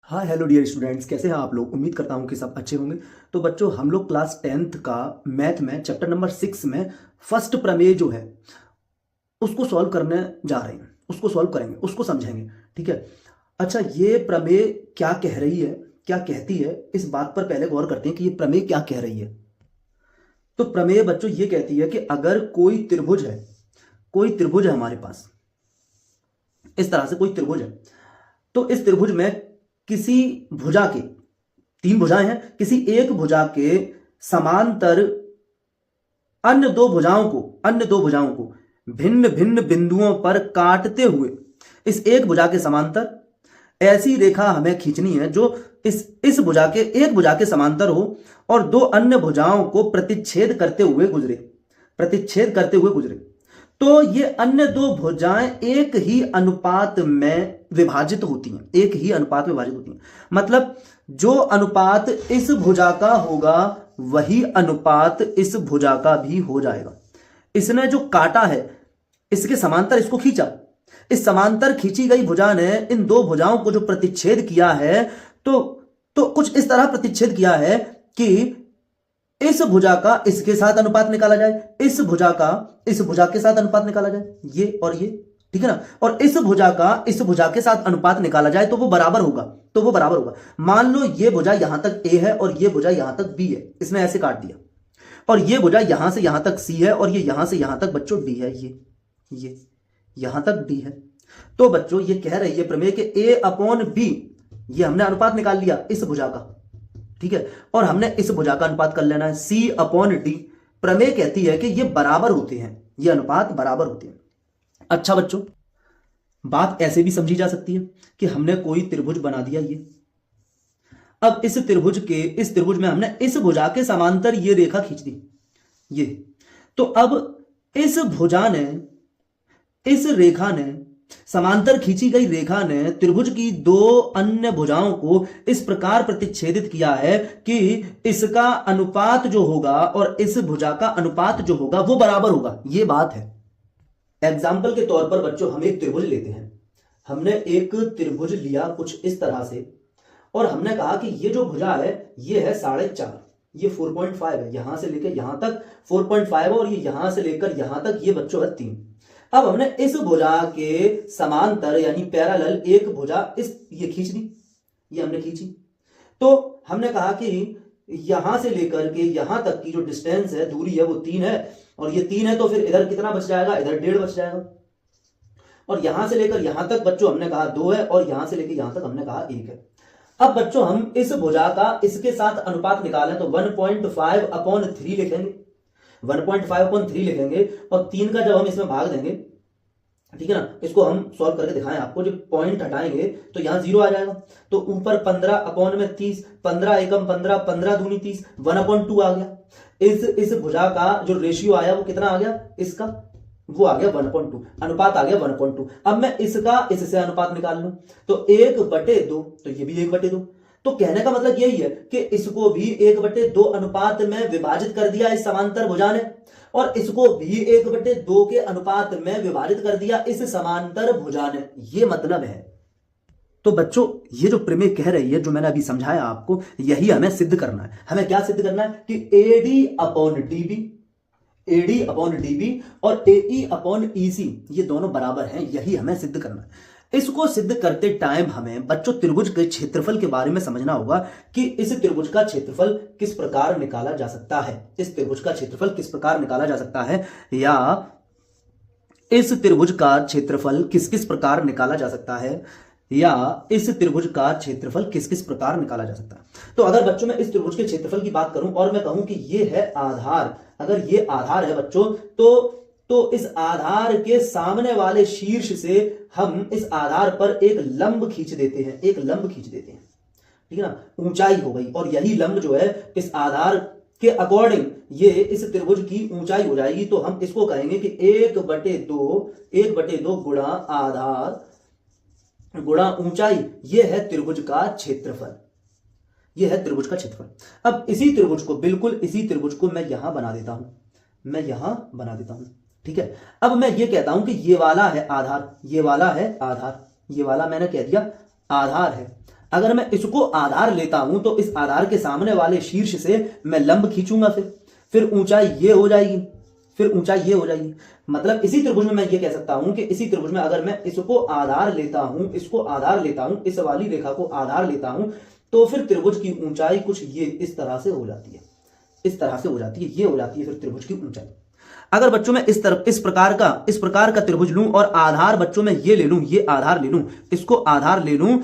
हाँ hello dear students, कैसे हैं आप लोग। उम्मीद करता हूँ कि सब अच्छे होंगे। तो बच्चों, हम लोग क्लास 10th का मैथ में चैप्टर नंबर 6 में फर्स्ट प्रमेय जो है उसको सॉल्व करने जा रहे हैं। उसको सॉल्व करेंगे, उसको समझेंगे। ठीक है। अच्छा, ये प्रमेय क्या कह रही है, क्या कहती है, इस बात पर पहले गौर करते हैं कि ये प्रमेय क्या कह रही है। तो प्रमेय बच्चों ये कहती है कि अगर कोई त्रिभुज है, कोई त्रिभुज है हमारे पास, इस तरह से कोई त्रिभुज है, तो इस त्रिभुज में किसी भुजा के, तीन भुजाएं हैं, किसी एक भुजा के समांतर अन्य दो भुजाओं को भिन्न भिन्न बिंदुओं पर काटते हुए इस एक भुजा के समांतर ऐसी रेखा हमें खींचनी है जो इस भुजा के, एक भुजा के समांतर हो और दो अन्य भुजाओं को प्रतिच्छेद करते हुए गुजरे। तो ये अन्य दो भुजाएं एक ही अनुपात में विभाजित होती हैं। मतलब जो अनुपात इस भुजा का होगा वही अनुपात इस भुजा का भी हो जाएगा। इसने जो काटा है, इसके समांतर इसको खींचा, इस समांतर खींची गई भुजा ने इन दो भुजाओं को जो प्रतिच्छेद किया है, तो कुछ इस तरह प्रतिच्छेद किया है कि इस भुजा का इसके साथ अनुपात निकाला जाए, इस भुजा का इस भुजा के साथ अनुपात निकाला जाए, ये और ये, ठीक है ना। और इस भुजा का इस भुजा के साथ अनुपात निकाला जाए तो वो बराबर होगा। मान लो ये भुजा यहां तक ए है और ये भुजा यहां तक बी है, इसने ऐसे काट दिया। और ये भुजा यहां से यहां तक सी है और ये यहां से यहां तक बच्चों डी है, ये यहां तक डी है। तो बच्चों ये कह रही है प्रमेय के ए अपॉन बी, ये हमने अनुपात निकाल लिया इस भुजा का, ठीक है, और हमने इस भुजा का अनुपात कर लेना है सी अपॉन डी। प्रमेय कहती है कि ये बराबर होते हैं, ये अनुपात बराबर होते हैं। अच्छा बच्चों, बात ऐसे भी समझी जा सकती है कि हमने कोई त्रिभुज बना दिया ये, अब इस त्रिभुज में हमने इस भुजा के समांतर ये रेखा खींच दी, ये। तो अब इस रेखा ने समांतर खींची गई रेखा ने त्रिभुज की दो अन्य भुजाओं को इस प्रकार प्रतिच्छेदित किया है कि इसका अनुपात जो होगा और इस भुजा का अनुपात जो होगा वो बराबर होगा, ये बात है। एग्जाम्पल के तौर पर बच्चों हम एक त्रिभुज लेते हैं। हमने एक त्रिभुज लिया कुछ इस तरह से और हमने कहा कि ये जो भुजा है ये है 4.5, ये 4.5 है, यहां से लेकर यहां तक 4.5 है और ये यहां से लेकर यहां तक ये बच्चों है 3। अब हमने इस भुजा के समांतर यानी पैरेलल एक भुजा ये खींच दी, ये हमने खींची। तो हमने कहा कि यहां से लेकर के यहां तक की जो डिस्टेंस है, दूरी है, वो 3 है और ये 3 है, तो फिर इधर कितना बच जाएगा, इधर 1.5 बच जाएगा। और यहां से लेकर यहां तक बच्चों हमने कहा 2 है और यहां से लेकर यहां तक हमने कहा 1 है। अब बच्चों हम इस भुजा का इसके साथ अनुपात निकालें तो 1.5/3 लिखेंगे, 1.5/3 लिखेंगे और 3 का जब हम इसमें भाग देंगे, ठीक है ना, इसको हम सॉल्व करके दिखाएं आपको, जब पॉइंट हटाएंगे तो यहां 0 आ जाएगा। तो ऊपर 15/30, 15 एकम 15, 15 दूनी 30, 1/2 आ गया। इस भुजा का जो रेशियो आया वो कितना आ गया, इसका वो आ गया 1/2, अनुपात आ गया 1/2। अब मैं इसका इससे अनुपात निकाल लूं तो 1/2, तो ये भी 1/2। तो कहने का मतलब यही है कि इसको भी 1/2 अनुपात में विभाजित कर दिया इस समांतर भुजा ने और इसको भी 1/2 के अनुपात में विभाजित कर दिया इस समांतर भुजा ने, ये मतलब है। तो बच्चों ये जो प्रमेय कह रही है, जो मैंने अभी समझाया आपको, यही हमें सिद्ध करना है। हमें क्या सिद्ध करना है कि AD अपॉन DB और AE अपॉन EC ये दोनों बराबर हैं, यही हमें सिद्ध करना है। इसको सिद्ध करते टाइम हमें बच्चों त्रिभुज के क्षेत्रफल के बारे में समझना होगा कि इस त्रिभुज का क्षेत्रफल किस प्रकार निकाला जा सकता है, इस त्रिभुज का क्षेत्रफल किस प्रकार निकाला जा सकता है, या इस त्रिभुज का क्षेत्रफल किस किस प्रकार निकाला जा सकता है, या इस त्रिभुज का क्षेत्रफल किस किस प्रकार निकाला जा सकता है। तो अगर बच्चों मैं इस त्रिभुज के क्षेत्रफल की बात करूं और मैं कहूं कि ये है आधार, अगर ये आधार है बच्चों, तो इस आधार के सामने वाले शीर्ष से हम इस आधार पर एक लंब खींच देते हैं, ठीक है ना, ऊंचाई हो गई। और यही लंब जो है इस आधार के अकॉर्डिंग ये इस त्रिभुज की ऊंचाई हो जाएगी। तो हम इसको कहेंगे कि 1/2 गुणा आधार गुणा ऊंचाई, ये है त्रिभुज का क्षेत्रफल, ये है त्रिभुज का क्षेत्रफल। अब इसी त्रिभुज को, बिल्कुल इसी त्रिभुज को मैं यहां बना देता हूं, ठीक है। अब मैं ये कहता हूं कि ये वाला है आधार, ये वाला मैंने कह दिया आधार है। अगर मैं इसको आधार लेता हूं तो इस आधार के सामने वाले शीर्ष से मैं लंब खींचूंगा, फिर ऊंचाई ये हो जाएगी, फिर ऊंचाई ये हो जाएगी। मतलब इसी त्रिभुज में मैं ये कह सकता हूं कि इसी त्रिभुज में अगर मैं इसको आधार लेता हूं, इसको आधार लेता हूं, इस वाली रेखा को आधार लेता हूं, तो फिर त्रिभुज की ऊंचाई कुछ ये इस तरह से हो जाती है, इस तरह से हो जाती है, ये हो जाती है फिर त्रिभुज की ऊंचाई। अगर बच्चों में इस प्रकार का त्रिभुज लूं और आधार बच्चों में ये ले लूं, ये आधार ले लूं, इसको आधार ले लूं,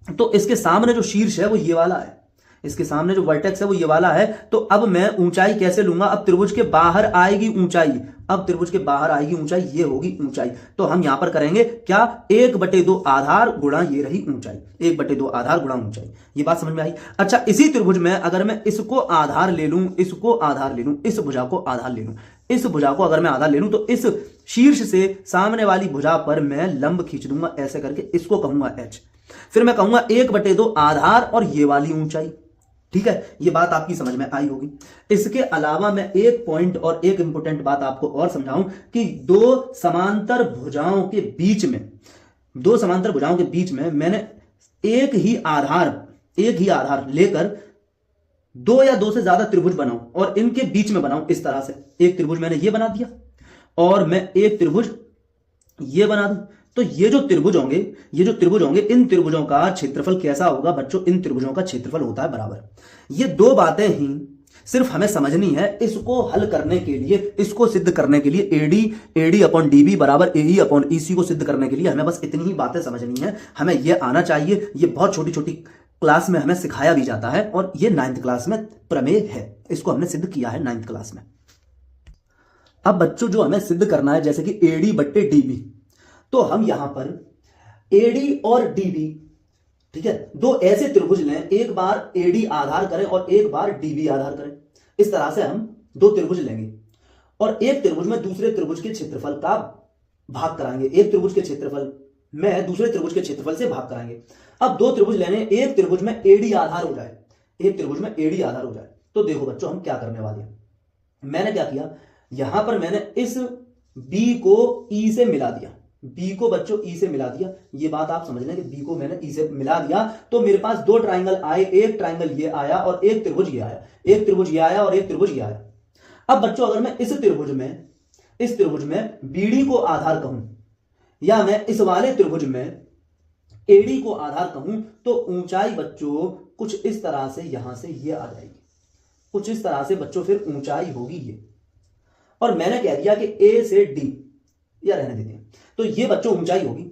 तो इसके सामने जो शीर्ष है वो ये वाला है, इसके सामने जो वर्टेक्स है वो ये वाला है। तो अब मैं ऊंचाई कैसे लूंगा? अब त्रिभुज के बाहर आएगी ऊंचाई, अब त्रिभुज के बाहर आएगी ऊंचाई, ये होगी ऊंचाई। तो हम यहां पर करेंगे क्या? 1/2 आधार गुणा ये रही ऊंचाई, 1/2 आधार गुणा ऊंचाई। ये बात समझ में आई? अच्छा, इसी त्रिभुज में अगर मैं इसको आधार ले लूं, इसको आधार ले लूं, इस भुजा को आधार ले लूं, इस भुजा को अगर मैं आधार ले लूं, तो इस शीर्ष से सामने वाली भुजा पर मैं लंब खींच दूंगा ऐसे करके, इसको कहूंगा h। फिर मैं कहूंगा 1/2 आधार और ये वाली ऊंचाई। ठीक है, ये बात आपकी समझ में आई होगी। इसके अलावा मैं एक पॉइंट और एक इंपोर्टेंट बात आपको और समझाऊं कि दो समांतर भुजाओं के बीच में मैंने एक ही आधार लेकर 2 या 2 से ज्यादा त्रिभुज बनाऊं और इनके बीच में बनाऊं इस तरह से। एक त्रिभुज मैंने ये बना दिया और मैं एक त्रिभुज ये बना दूं। तो ये जो त्रिभुज होंगे, इन त्रिभुजों का क्षेत्रफल कैसा होगा बच्चों? इन त्रिभुजों का क्षेत्रफल होता है बराबर। ये दो बातें ही सिर्फ हमें समझनी है। इसको हल करने के लिए, इसको सिद्ध करने के लिए AD अपॉन DB बराबर AE अपॉन EC को सिद्ध करने के लिए हमें बस इतनी ही बातें समझनी है। हमें यह आना चाहिए। ये बहुत छोटी छोटी क्लास में हमें सिखाया भी जाता है और ये 9th क्लास में प्रमेय है। इसको हमने सिद्ध किया है 9th क्लास में। अब बच्चों जो हमें सिद्ध करना है, जैसे कि AD/DB, तो हम यहां पर AD और DB, ठीक है, दो ऐसे त्रिभुज लें, एक बार AD आधार करें और एक बार DB आधार करें। इस तरह से हम दो त्रिभुज लेंगे और एक त्रिभुज में दूसरे त्रिभुज के क्षेत्रफल का भाग कराएंगे। एक त्रिभुज के क्षेत्रफल में दूसरे त्रिभुज के क्षेत्रफल से भाग कराएंगे। अब दो त्रिभुज लेने, एक त्रिभुज में AD आधार हो जाए, एक त्रिभुज में AD आधार हो जाए। तो देखो बच्चों हम क्या करने वाले हैं। मैंने क्या किया, यहां पर मैंने इस B को E से मिला दिया, B को बच्चों E से मिला दिया। ये बात आप समझ लें कि B को मैंने E से मिला दिया तो मेरे पास दो ट्राइंगल आए, एक ट्राइंगल ये आया और एक त्रिभुज ये आया, एक त्रिभुज ये आया और एक त्रिभुज ये आया। अब बच्चों अगर मैं इस त्रिभुज में BD को आधार कहूं या मैं इस वाले त्रिभुज में AD को आधार कहूं, तो ऊंचाई बच्चों कुछ इस तरह से यहां से ये आ जाएगी, कुछ इस तरह से बच्चों फिर ऊंचाई होगी ये। और मैंने कह दिया कि A से D, या रहने देते हैं, तो ये बच्चों ऊंचाई होगी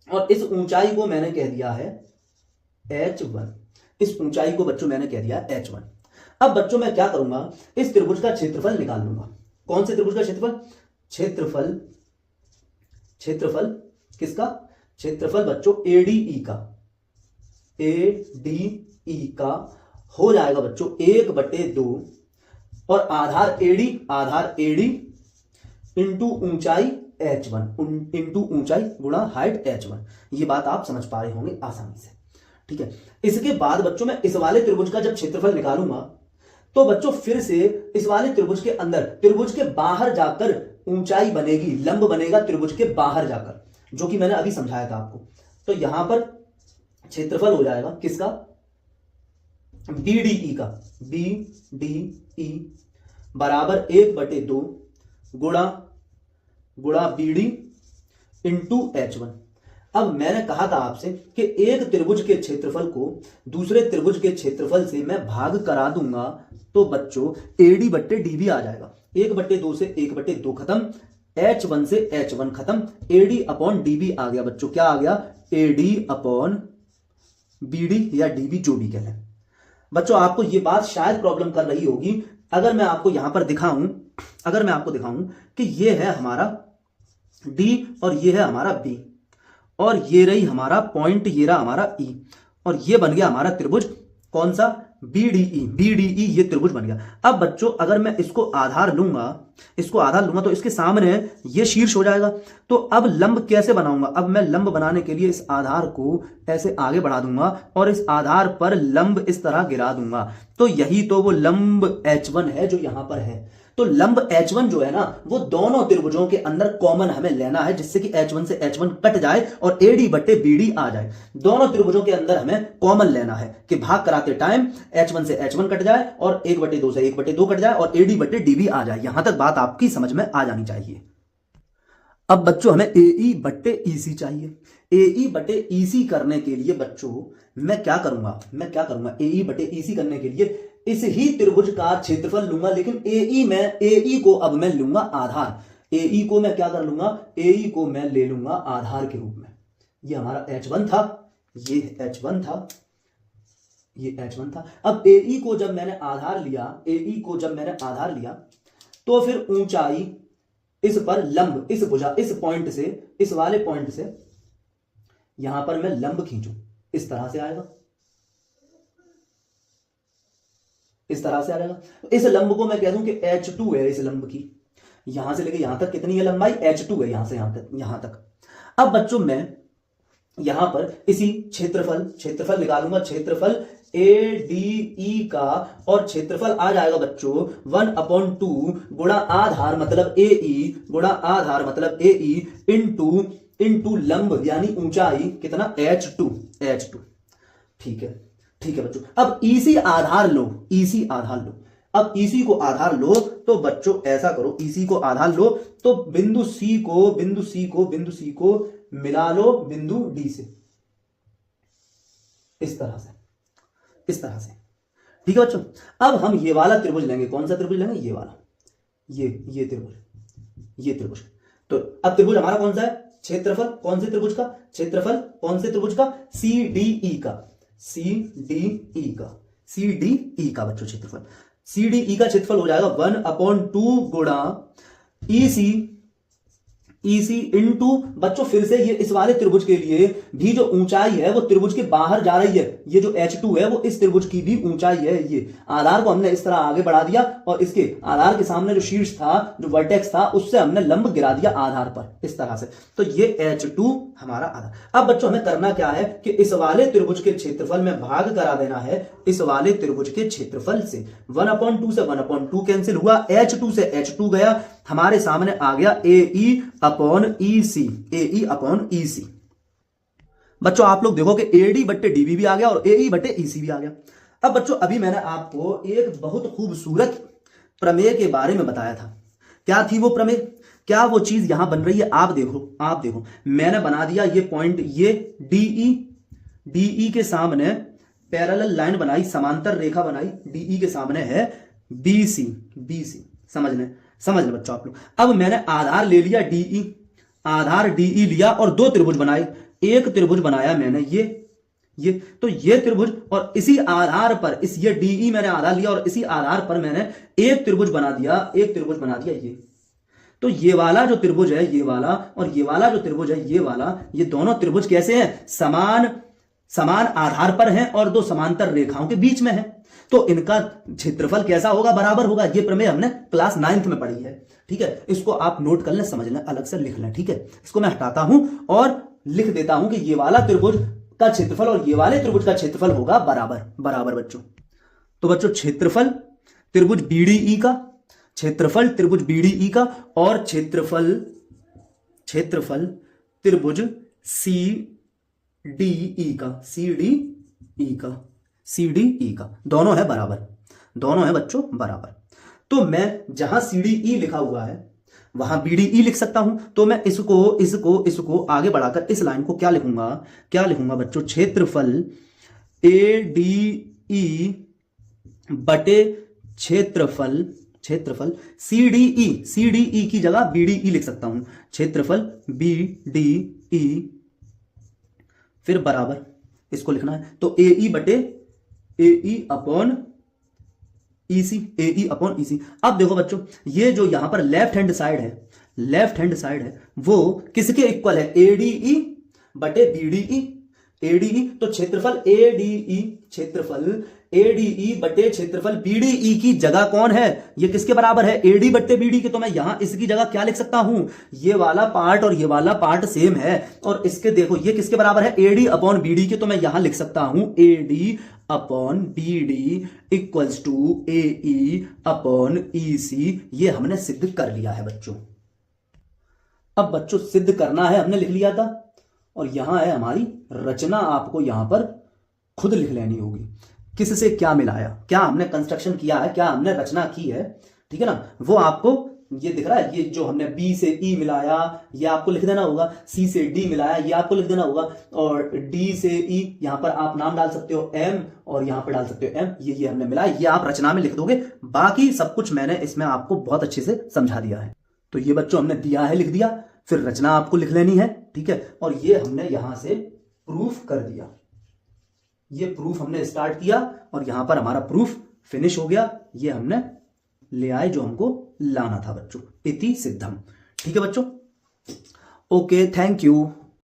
और इस ऊंचाई को मैंने कह दिया है H1। इस ऊंचाई को बच्चों मैंने कह दिया H1। अब बच्चों मैं क्या करूंगा, इस त्रिभुज का क्षेत्रफल निकाल लूंगा। कौन से त्रिभुज का क्षेत्रफल? क्षेत्रफल किसका? क्षेत्रफल बच्चों ADE का हो जाएगा बच्चों 1/2 और आधार AD इंटू ऊंचाई H1 इंटू ऊंचाई गुणा हाइट H1। ये बात आप समझ पा रहे होंगे आसानी से। ठीक है, इसके बाद बच्चों मैं इस वाले त्रिभुज का जब क्षेत्रफल निकालूंगा तो बच्चों फिर से इस वाले त्रिभुज के अंदर, त्रिभुज के बाहर जाकर ऊंचाई बनेगी, लंब बनेगा त्रिभुज के बाहर जाकर, जो कि मैंने अभी समझाया था आपको। तो यहां पर क्षेत्रफल हो जाएगा किसका? BDE का। BDE बराबर 1/2 गुणा BD इंटू H1। अब मैंने कहा था आपसे कि एक त्रिभुज के क्षेत्रफल को दूसरे त्रिभुज के क्षेत्रफल से मैं भाग करा दूंगा तो बच्चों AD/DB आ जाएगा। 1/2 से 1/2 खत्म, H1 से H1 खत्म, AD अपॉन DB आ गया बच्चों। क्या आ गया? AD अपॉन BD या DB जो भी कह लें। बच्चों आपको यह बात शायद प्रॉब्लम कर रही होगी। अगर मैं आपको यहां पर दिखाऊं, कि ये है हमारा D और ये है हमारा B और ये रही हमारा पॉइंट, ये रहा हमारा E और ये बन गया हमारा त्रिभुज कौन सा? BDE ये त्रिभुज बन गया। अब बच्चों अगर मैं इसको आधार लूंगा तो इसके सामने ये शीर्ष हो जाएगा। तो अब लंब कैसे बनाऊंगा? अब मैं लंब बनाने के लिए इस आधार को ऐसे आगे बढ़ा दूंगा और इस आधार पर लंब इस तरह गिरा दूंगा। तो यही तो वो लंब H1 है जो यहां पर है। तो लंब H1 जो है ना वो दोनों त्रिभुजों के अंदर कॉमन हमें लेना है, जिससे कि H1 से H1 कट जाए और AD बटे BD आ जाए। दोनों त्रिभुजों के अंदर हमें कॉमन लेना है कि भाग कराते टाइम H1 से H1 कट जाए और 1/2 से 1/2 कट जाए और AD बटे DB आ जाए। यहां तक बात आपकी समझ में आ जानी चाहिए। अब बच्चों हमें AE बट्टे EC चाहिए। AE बटे EC करने के लिए बच्चों मैं क्या करूंगा AE बटे EC करने के लिए इस ही त्रिभुज का क्षेत्रफल लूंगा, लेकिन AE को अब मैं लूंगा आधार। AE को मैं क्या कर लूंगा, AE को मैं ले लूंगा आधार के रूप में। ये हमारा H1 था, ये H1 था, ये H1 था। अब AE को जब मैंने आधार लिया, तो फिर ऊंचाई इस पर लंब, इस भुजा, इस पॉइंट से, इस वाले पॉइंट से यहां पर मैं लंब खींचूं, इस तरह से आएगा, इस तरह से आ जाएगा। इस लंब को मैं कह दूं कि H2 है। इस लंब की यहां से लेके यहां तक कितनी है लंबाई, H2 है, यहां से यहां तक। अब बच्चों मैं यहां पर इसी क्षेत्रफल निकालूंगा, क्षेत्रफल ADE का, और क्षेत्रफल आ जाएगा बच्चों 1/2 गुणा आधार मतलब AE, गुणा आधार मतलब AE इंटू लंब यानी ऊंचाई कितना, H2। ठीक है बच्चों। अब EC आधार लो, अब EC को आधार लो तो बच्चों ऐसा करो, EC को आधार लो तो बिंदु C को मिला लो बिंदु D से, इस तरह से। ठीक है बच्चों। अब हम ये वाला त्रिभुज लेंगे। कौन सा त्रिभुज लेंगे, ये वाला, ये त्रिभुज। तो अब त्रिभुज हमारा कौन सा है, क्षेत्रफल कौन से त्रिभुज का, CDE का बच्चों क्षेत्रफल। CDE का क्षेत्रफल हो जाएगा 1/2 गुणा EC इंटू बच्चों फिर से ये इस वाले त्रिभुज के लिए भी जो ऊंचाई है वो त्रिभुज के बाहर जा रही है। ये जो H2 है वो इस त्रिभुज की भी ऊंचाई है। ये आधार को हमने इस तरह आगे बढ़ा दिया और इसके आधार के सामने जो शीर्ष था, जो वर्टेक्स था, उससे हमने लंब गिरा दिया आधार पर, इस तरह से। तो ये H2 हमारा आधार। अब बच्चों हमें करना क्या है कि इस वाले त्रिभुज के क्षेत्रफल में भाग करा देना है इस वाले त्रिभुज के क्षेत्रफल से। 1/2 से 1/2 कैंसिल हुआ, H2 से H2 गया, हमारे सामने आ गया AE अपॉन EC। बच्चों आप लोग देखो कि AD बट्टे DB भी आ गया और AE बट्टे EC भी आ गया। अब बच्चों अभी मैंने आपको एक बहुत खूबसूरत प्रमेय के बारे में बताया था। क्या थी वो प्रमेय, क्या वो चीज यहां बन रही है, आप देखो मैंने बना दिया ये पॉइंट, ये DE के सामने पैरेलल लाइन बनाई, समांतर रेखा बनाई, DE के सामने है BC। समझ लें बच्चों आप लोग। अब मैंने आधार ले लिया DE लिया और दो त्रिभुज बनाए। एक त्रिभुज बनाया मैंने ये तो ये त्रिभुज, और इसी आधार पर ये DE मैंने आधार लिया और इसी आधार पर मैंने एक त्रिभुज बना दिया ये। तो ये वाला जो त्रिभुज है ये वाला, और ये वाला जो त्रिभुज है ये वाला, ये दोनों त्रिभुज कैसे हैं, समान आधार पर हैं और दो समांतर रेखाओं के बीच में है। तो इनका क्षेत्रफल कैसा होगा, बराबर होगा। ये प्रमेय हमने क्लास 9th में पढ़ी है। ठीक है, इसको आप नोट कर लें, समझ लें, अलग से लिख लें। ठीक है, इसको मैं हटाता हूं और लिख देता हूं कि ये वाला त्रिभुज का क्षेत्रफल और ये वाले त्रिभुज का क्षेत्रफल होगा बराबर बच्चों। तो बच्चों क्षेत्रफल त्रिभुज BDE का, क्षेत्रफल त्रिभुज BDE का और क्षेत्रफल त्रिभुज CDE का दोनों है बच्चों बराबर। तो मैं जहां CDE लिखा हुआ है वहां BDE लिख सकता हूं। तो मैं इसको आगे बढ़ाकर इस लाइन को क्या लिखूंगा बच्चों, क्षेत्रफल ADE बटे क्षेत्रफल CDE की जगह BDE लिख सकता हूं, क्षेत्रफल BDE फिर बराबर इसको लिखना है। तो AE अपॉन EC। अब देखो बच्चों ये जो यहां पर लेफ्ट हैंड साइड है वो किसके इक्वल है, ADE बटे BDE। तो क्षेत्रफल एडीई बटे क्षेत्रफल बीडीई की जगह कौन है, ये किसके बराबर है, एडी बट्टे बीडी के। तो मैं यहां इसकी जगह क्या लिख सकता हूं, ये वाला पार्ट और ये वाला पार्ट सेम है, और इसके देखो ये किसके बराबर है, एडी अपॉन बीडी के। तो मैं यहां लिख सकता हूं AD upon BD equals to AE upon EC. ये हमने सिद्ध कर लिया है बच्चों। अब बच्चों सिद्ध करना है, हमने लिख लिया था, और यहां है हमारी रचना, आपको यहां पर खुद लिख लेनी होगी। किससे क्या मिलाया, क्या हमने कंस्ट्रक्शन किया है, क्या हमने रचना की है, ठीक है ना, वो आपको ये दिख रहा है। ये जो हमने बी से ई मिलाया ये आपको लिख देना होगा, सी से डी मिलाया ये आपको लिख देना होगा, और डी से ई यहां पर आप नाम डाल सकते हो एम, और यहां पर डाल सकते हो एम। ये हमने मिलाया, ये आप रचना में लिख दोगे। बाकी सब कुछ मैंने इसमें आपको बहुत अच्छे से समझा दिया है। तो ये बच्चों हमने दिया है, लिख दिया, फिर रचना आपको लिख लेनी है, ठीक है। और ये हमने यहां से प्रूफ कर दिया, ये प्रूफ हमने स्टार्ट किया, और यहां पर हमारा प्रूफ फिनिश हो गया। ये हमने ले आए जो हमको लाना था बच्चों, इति सिद्धम। ठीक है बच्चों, ओके, थैंक यू।